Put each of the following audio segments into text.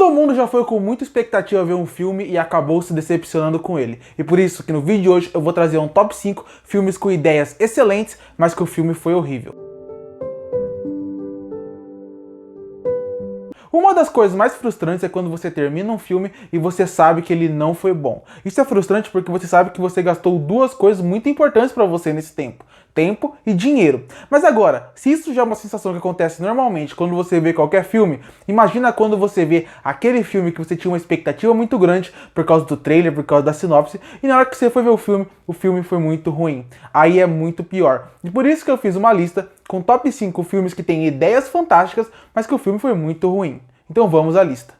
Todo mundo já foi com muita expectativa ver um filme e acabou se decepcionando com ele. E por isso que no vídeo de hoje eu vou trazer um top 5 filmes com ideias excelentes, mas que o filme foi horrível. Uma das coisas mais frustrantes é quando você termina um filme e você sabe que ele não foi bom. Isso é frustrante porque você sabe que você gastou duas coisas muito importantes para você nesse tempo. Tempo e dinheiro. Mas agora, se isso já é uma sensação que acontece normalmente quando você vê qualquer filme, imagina quando você vê aquele filme que você tinha uma expectativa muito grande por causa do trailer, por causa da sinopse, e na hora que você foi ver o filme foi muito ruim. Aí é muito pior. E por isso que eu fiz uma lista com top 5 filmes que têm ideias fantásticas, mas que o filme foi muito ruim. Então vamos à lista.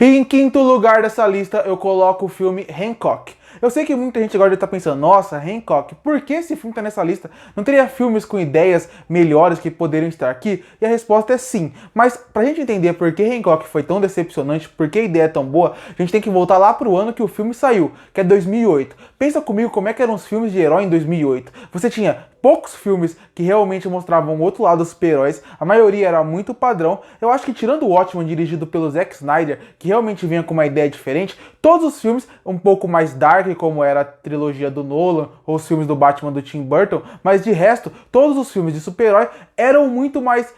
E em quinto lugar dessa lista eu coloco o filme Hancock. Eu sei que muita gente agora está pensando, nossa, Hancock, por que esse filme está nessa lista? Não teria filmes com ideias melhores que poderiam estar aqui? E a resposta é sim. Mas pra gente entender por que Hancock foi tão decepcionante, por que a ideia é tão boa, a gente tem que voltar lá pro ano que o filme saiu, que é 2008. Pensa comigo como é que eram os filmes de herói em 2008. Você tinha poucos filmes que realmente mostravam o outro lado dos super-heróis, a maioria era muito padrão. Eu acho que tirando o Watchmen, dirigido pelo Zack Snyder, que realmente vinha com uma ideia diferente, todos os filmes um pouco mais dark, como era a trilogia do Nolan, ou os filmes do Batman do Tim Burton, mas de resto, todos os filmes de super-herói eram muito mais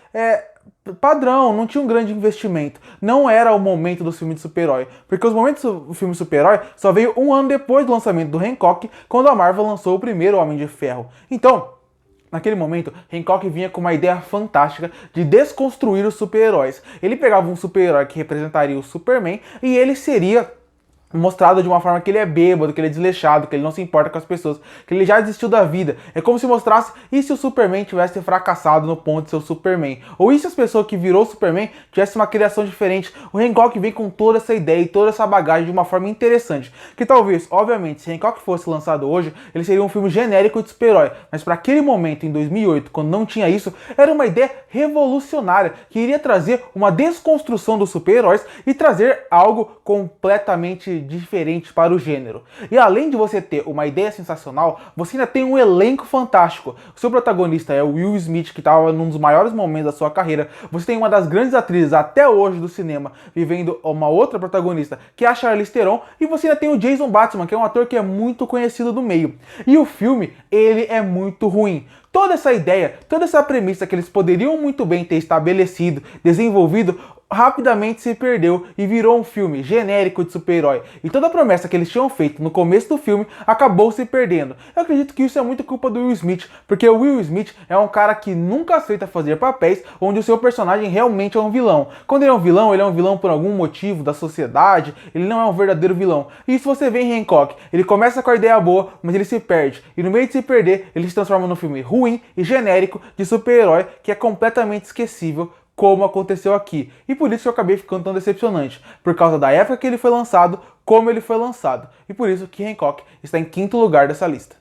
padrão, não tinha um grande investimento. Não era o momento do filme de super-herói, porque os momentos do filme de super-herói só veio um ano depois do lançamento do Hancock, quando a Marvel lançou o primeiro Homem de Ferro. Então, naquele momento, Hancock vinha com uma ideia fantástica de desconstruir os super-heróis. Ele pegava um super-herói que representaria o Superman e ele seria mostrado de uma forma que ele é bêbado, que ele é desleixado, que ele não se importa com as pessoas, que ele já desistiu da vida. É como se mostrasse, e se o Superman tivesse fracassado no ponto de ser o Superman? Ou e se as pessoas que virou o Superman tivesse uma criação diferente? O Hancock vem com toda essa ideia e toda essa bagagem de uma forma interessante, que talvez, obviamente, se Hancock fosse lançado hoje, ele seria um filme genérico de super-herói, mas para aquele momento, em 2008, quando não tinha isso, era uma ideia revolucionária, que iria trazer uma desconstrução dos super-heróis e trazer algo completamente diferente para o gênero. E além de você ter uma ideia sensacional, você ainda tem um elenco fantástico. O seu protagonista é o Will Smith, que estava num dos maiores momentos da sua carreira. Você tem uma das grandes atrizes até hoje do cinema, vivendo uma outra protagonista, que é a Charlize Theron, e você ainda tem o Jason Bateman, que é um ator que é muito conhecido do meio. E o filme, ele é muito ruim. Toda essa ideia, toda essa premissa que eles poderiam muito bem ter estabelecido, desenvolvido, rapidamente se perdeu e virou um filme genérico de super-herói. E toda a promessa que eles tinham feito no começo do filme acabou se perdendo. Eu acredito que isso é muito culpa do Will Smith, porque o Will Smith é um cara que nunca aceita fazer papéis onde o seu personagem realmente é um vilão. Quando ele é um vilão por algum motivo da sociedade, ele não é um verdadeiro vilão. E isso você vê em Hancock, ele começa com a ideia boa, mas ele se perde. E no meio de se perder, ele se transforma num filme ruim e genérico de super-herói que é completamente esquecível, como aconteceu aqui. E por isso que eu acabei ficando tão decepcionante, por causa da época que ele foi lançado, como ele foi lançado. E por isso que Hancock está em quinto lugar dessa lista.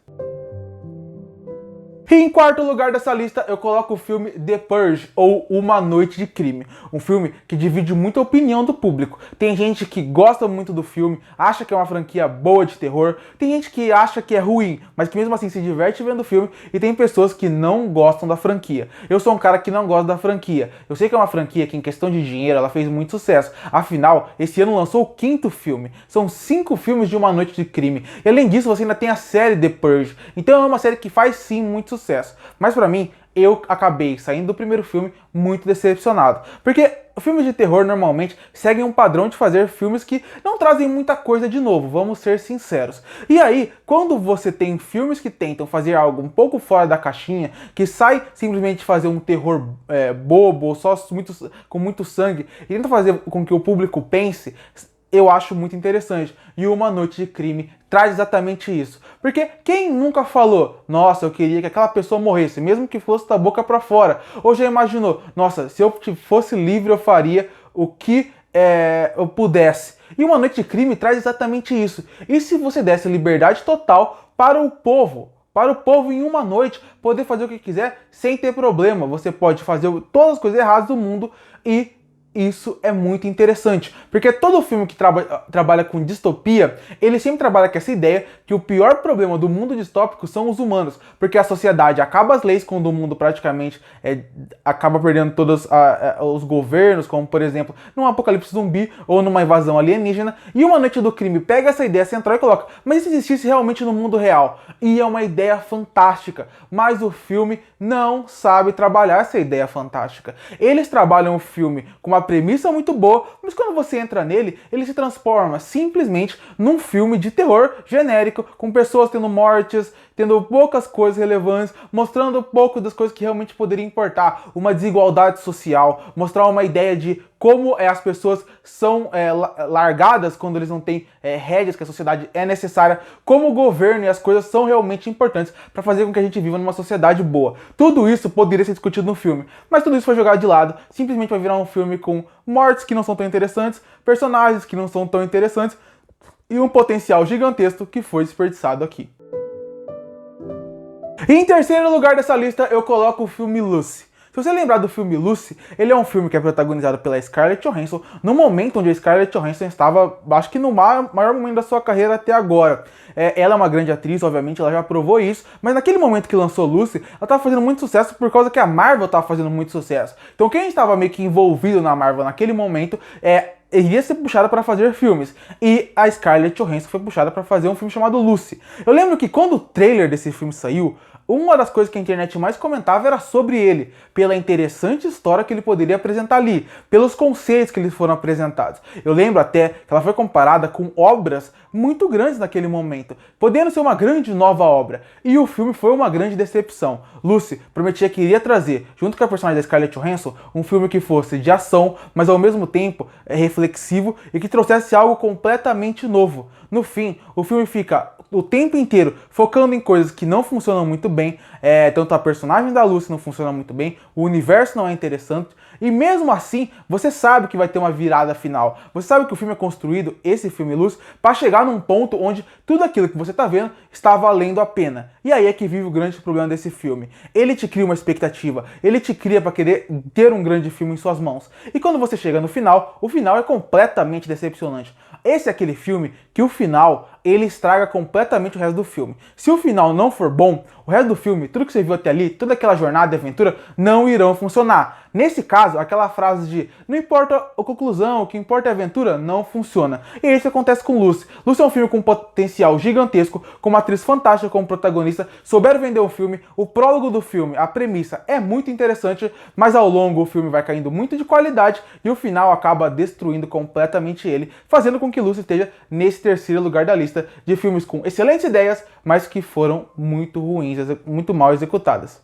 E em quarto lugar dessa lista eu coloco o filme The Purge, ou Uma Noite de Crime. Um filme que divide muita opinião do público. Tem gente que gosta muito do filme, acha que é uma franquia boa de terror. Tem gente que acha que é ruim, mas que mesmo assim se diverte vendo o filme. E tem pessoas que não gostam da franquia. Eu sou um cara que não gosta da franquia. Eu sei que é uma franquia que em questão de dinheiro ela fez muito sucesso. Afinal, esse ano lançou o quinto filme. São 5 filmes de Uma Noite de Crime. E além disso você ainda tem a série The Purge. Então é uma série que faz sim muito sucesso. Mas pra mim, eu acabei saindo do primeiro filme muito decepcionado. Porque filmes de terror normalmente seguem um padrão de fazer filmes que não trazem muita coisa de novo, vamos ser sinceros. E aí, quando você tem filmes que tentam fazer algo um pouco fora da caixinha, que sai simplesmente de fazer um terror bobo, só com muito sangue, e tenta fazer com que o público pense, eu acho muito interessante. E Uma Noite de Crime traz exatamente isso. Porque quem nunca falou, nossa, eu queria que aquela pessoa morresse, mesmo que fosse da boca pra fora? Ou já imaginou, nossa, se eu fosse livre eu faria o que eu pudesse. E Uma Noite de Crime traz exatamente isso. E se você desse liberdade total para o povo? Para o povo em uma noite poder fazer o que quiser sem ter problema. Você pode fazer todas as coisas erradas do mundo e Isso é muito interessante, porque todo filme que trabalha com distopia, ele sempre trabalha com essa ideia que o pior problema do mundo distópico são os humanos, porque a sociedade acaba as leis quando o mundo praticamente acaba perdendo todos os governos, como por exemplo num apocalipse zumbi ou numa invasão alienígena, e uma noite do crime pega essa ideia central e coloca, mas e se existisse realmente no mundo real? E é uma ideia fantástica, mas o filme não sabe trabalhar essa ideia fantástica. Eles trabalham o filme com uma premissa muito boa, mas quando você entra nele, ele se transforma simplesmente num filme de terror genérico, com pessoas tendo mortes, tendo poucas coisas relevantes, mostrando pouco das coisas que realmente poderiam importar, uma desigualdade social, mostrar uma ideia de como as pessoas são largadas quando eles não têm rédeas que a sociedade é necessária, como o governo e as coisas são realmente importantes para fazer com que a gente viva numa sociedade boa. Tudo isso poderia ser discutido no filme, mas tudo isso foi jogado de lado, simplesmente vai virar um filme com mortes que não são tão interessantes, personagens que não são tão interessantes e um potencial gigantesco que foi desperdiçado aqui. E em terceiro lugar dessa lista eu coloco o filme Lucy. Se você lembrar do filme Lucy, ele é um filme que é protagonizado pela Scarlett Johansson no momento onde a Scarlett Johansson estava, acho que no maior momento da sua carreira até agora. Ela é uma grande atriz, obviamente, ela já provou isso, mas naquele momento que lançou Lucy, ela estava fazendo muito sucesso por causa que a Marvel estava fazendo muito sucesso. Então quem estava meio que envolvido na Marvel naquele momento iria ser puxada para fazer filmes. E a Scarlett Johansson foi puxada para fazer um filme chamado Lucy. Eu lembro que quando o trailer desse filme saiu, uma das coisas que a internet mais comentava era sobre ele, pela interessante história que ele poderia apresentar ali, pelos conceitos que eles foram apresentados. Eu lembro até que ela foi comparada com obras muito grandes naquele momento, podendo ser uma grande nova obra. E o filme foi uma grande decepção. Lucy prometia que iria trazer, junto com a personagem da Scarlett Johansson, um filme que fosse de ação, mas ao mesmo tempo reflexivo e que trouxesse algo completamente novo. No fim, o filme fica o tempo inteiro focando em coisas que não funcionam muito bem, tanto a personagem da Lucy não funciona muito bem, o universo não é interessante, e mesmo assim, você sabe que vai ter uma virada final. Você sabe que o filme é construído, esse filme Lucy, para chegar num ponto onde tudo aquilo que você está vendo está valendo a pena. E aí é que vive o grande problema desse filme. Ele te cria uma expectativa, ele te cria para querer ter um grande filme em suas mãos. E quando você chega no final, o final é completamente decepcionante. Esse é aquele filme que o final, ele estraga completamente o resto do filme. Se o final não for bom, o resto do filme, tudo que você viu até ali, toda aquela jornada de aventura, não irão funcionar. Nesse caso, aquela frase de não importa a conclusão, o que importa é a aventura, não funciona. E isso acontece com Lucy. Lucy é um filme com potencial gigantesco, com uma atriz fantástica como protagonista, souberam vender o filme, o prólogo do filme, a premissa é muito interessante, mas ao longo o filme vai caindo muito de qualidade e o final acaba destruindo completamente ele, fazendo com que Lucy esteja nesse terceiro lugar da lista de filmes com excelentes ideias, mas que foram muito ruins, muito mal executadas.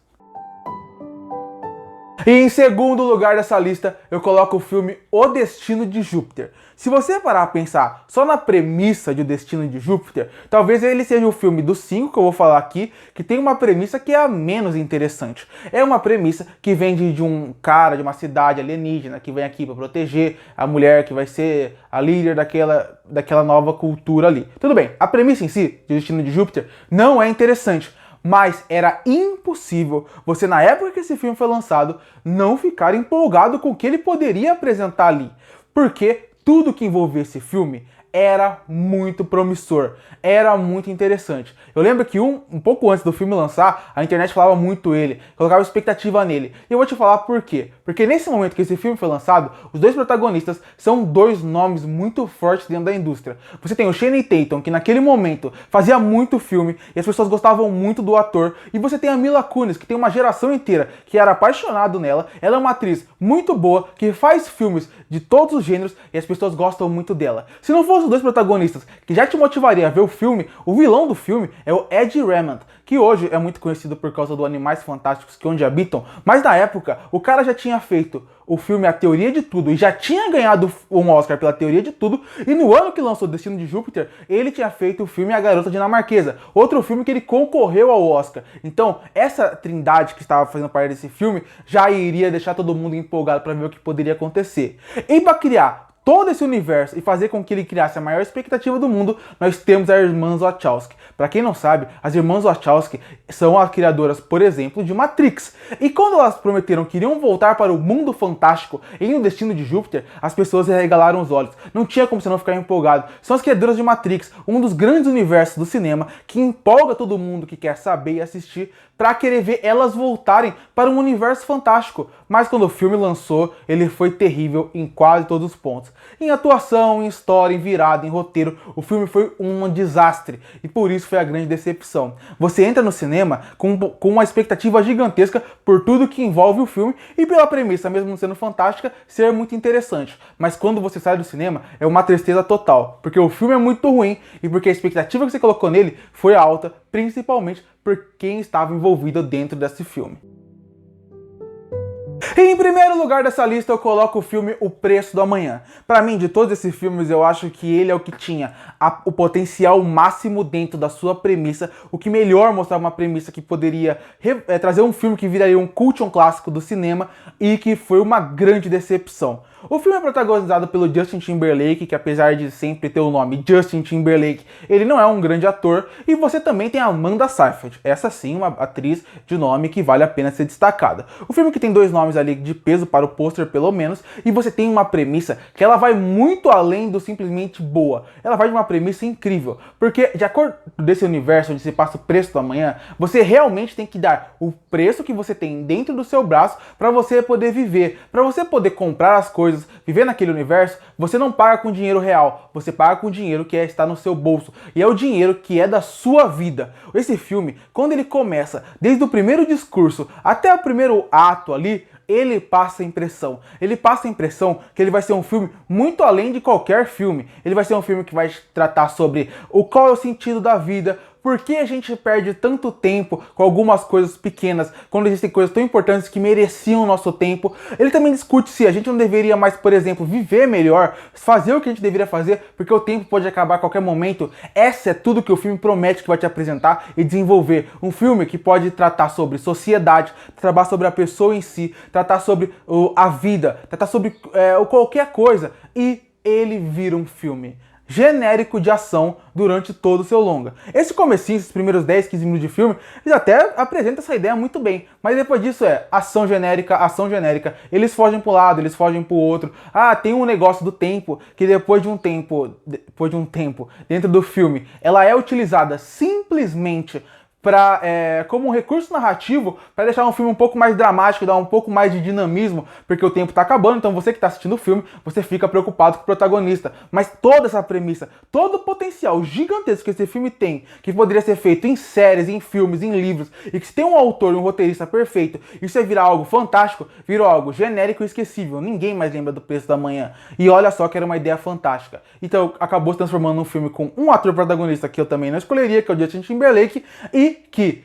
E em segundo lugar dessa lista, eu coloco o filme O Destino de Júpiter. Se você parar a pensar só na premissa de O Destino de Júpiter, talvez ele seja o filme dos 5 que eu vou falar aqui, que tem uma premissa que é a menos interessante. É uma premissa que vem de um cara de uma cidade alienígena que vem aqui para proteger a mulher que vai ser a líder daquela nova cultura ali. Tudo bem, a premissa em si, de O Destino de Júpiter, não é interessante. Mas era impossível você, na época que esse filme foi lançado, não ficar empolgado com o que ele poderia apresentar ali. Porque tudo que envolvia esse filme era muito promissor, era muito interessante. Eu lembro que um pouco antes do filme lançar, a internet falava muito ele, colocava expectativa nele. E eu vou te falar por quê. Porque nesse momento que esse filme foi lançado, os dois protagonistas são dois nomes muito fortes dentro da indústria. Você tem o Channing Tatum, que naquele momento fazia muito filme e as pessoas gostavam muito do ator. E você tem a Mila Kunis, que tem uma geração inteira que era apaixonado nela. Ela é uma atriz muito boa, que faz filmes de todos os gêneros e as pessoas gostam muito dela. Se não fosse os dois protagonistas que já te motivaria a ver o filme, o vilão do filme é o Ed Redmayne, que hoje é muito conhecido por causa do Animais Fantásticos que Onde Habitam, mas na época o cara já tinha feito o filme A Teoria de Tudo e já tinha ganhado um Oscar pela Teoria de Tudo, e no ano que lançou Destino de Júpiter, ele tinha feito o filme A Garota Dinamarquesa, outro filme que ele concorreu ao Oscar. Então, essa trindade que estava fazendo parte desse filme já iria deixar todo mundo empolgado para ver o que poderia acontecer. E para criar todo esse universo e fazer com que ele criasse a maior expectativa do mundo, nós temos as irmãs Wachowski. Para quem não sabe, as irmãs Wachowski são as criadoras, por exemplo, de Matrix. E quando elas prometeram que iriam voltar para o mundo fantástico em O Destino de Júpiter, as pessoas arregalaram os olhos. Não tinha como você não ficar empolgado. São as criadoras de Matrix, um dos grandes universos do cinema que empolga todo mundo que quer saber e assistir para querer ver elas voltarem para um universo fantástico. Mas quando o filme lançou, ele foi terrível em quase todos os pontos. Em atuação, em história, em virada, em roteiro, o filme foi um desastre. E por isso foi a grande decepção. Você entra no cinema com uma expectativa gigantesca por tudo que envolve o filme e pela premissa, mesmo não sendo fantástica, ser muito interessante. Mas quando você sai do cinema, é uma tristeza total. Porque o filme é muito ruim e porque a expectativa que você colocou nele foi alta, principalmente por quem estava envolvido dentro desse filme. E em primeiro lugar dessa lista eu coloco o filme O Preço do Amanhã. Para mim, de todos esses filmes, eu acho que ele é o que tinha o potencial máximo dentro da sua premissa, o que melhor mostrava uma premissa que poderia trazer um filme que viraria um cult, um clássico do cinema, e que foi uma grande decepção. O filme é protagonizado pelo Justin Timberlake, que apesar de sempre ter o nome Justin Timberlake, ele não é um grande ator, e você também tem a Amanda Seyfried, essa sim uma atriz de nome que vale a pena ser destacada. O filme que tem dois nomes ali de peso para o pôster pelo menos, e você tem uma premissa que ela vai muito além do simplesmente boa, ela vai de uma premissa incrível, porque de acordo desse universo onde se passa o preço do amanhã, você realmente tem que dar o preço que você tem dentro do seu braço para você poder viver, para você poder comprar as coisas, viver naquele universo. Você não paga com dinheiro real, você paga com dinheiro que está no seu bolso, e é o dinheiro que é da sua vida. Esse filme, quando ele começa, desde o primeiro discurso até o primeiro ato ali, ele passa a impressão. Ele passa a impressão que ele vai ser um filme muito além de qualquer filme. Ele vai ser um filme que vai tratar sobre qual é o sentido da vida, por que a gente perde tanto tempo com algumas coisas pequenas, quando existem coisas tão importantes que mereciam o nosso tempo. Ele também discute se a gente não deveria mais, por exemplo, viver melhor, fazer o que a gente deveria fazer, porque o tempo pode acabar a qualquer momento. Essa é tudo que o filme promete que vai te apresentar e desenvolver. Um filme que pode tratar sobre sociedade, tratar sobre a pessoa em si, tratar sobre a vida, tratar sobre qualquer coisa. E ele vira um filme genérico de ação durante todo o seu longa. Esse comecinho, esses primeiros 10, 15 minutos de filme, eles até apresentam essa ideia muito bem, mas depois disso ação genérica, eles fogem para um lado, eles fogem para o outro. Tem um negócio do tempo, que depois de um tempo, dentro do filme, ela é utilizada simplesmente como um recurso narrativo para deixar um filme um pouco mais dramático, dar um pouco mais de dinamismo, porque o tempo está acabando, então você que está assistindo o filme, você fica preocupado com o protagonista. Mas toda essa premissa, todo o potencial gigantesco que esse filme tem, que poderia ser feito em séries, em filmes, em livros, e que se tem um autor e um roteirista perfeito, isso vai virar algo fantástico, virou algo genérico e esquecível. Ninguém mais lembra do Preço do Amanhã. E olha só que era uma ideia fantástica. Então acabou se transformando num filme com um ator protagonista que eu também não escolheria, que é o Justin Timberlake, e que,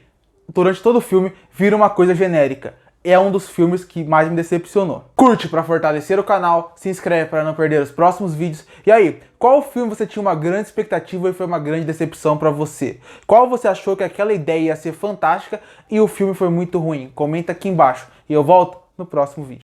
durante todo o filme, vira uma coisa genérica. É um dos filmes que mais me decepcionou. Curte para fortalecer o canal, se inscreve para não perder os próximos vídeos. E aí, qual filme você tinha uma grande expectativa e foi uma grande decepção para você? Qual você achou que aquela ideia ia ser fantástica e o filme foi muito ruim? Comenta aqui embaixo e eu volto no próximo vídeo.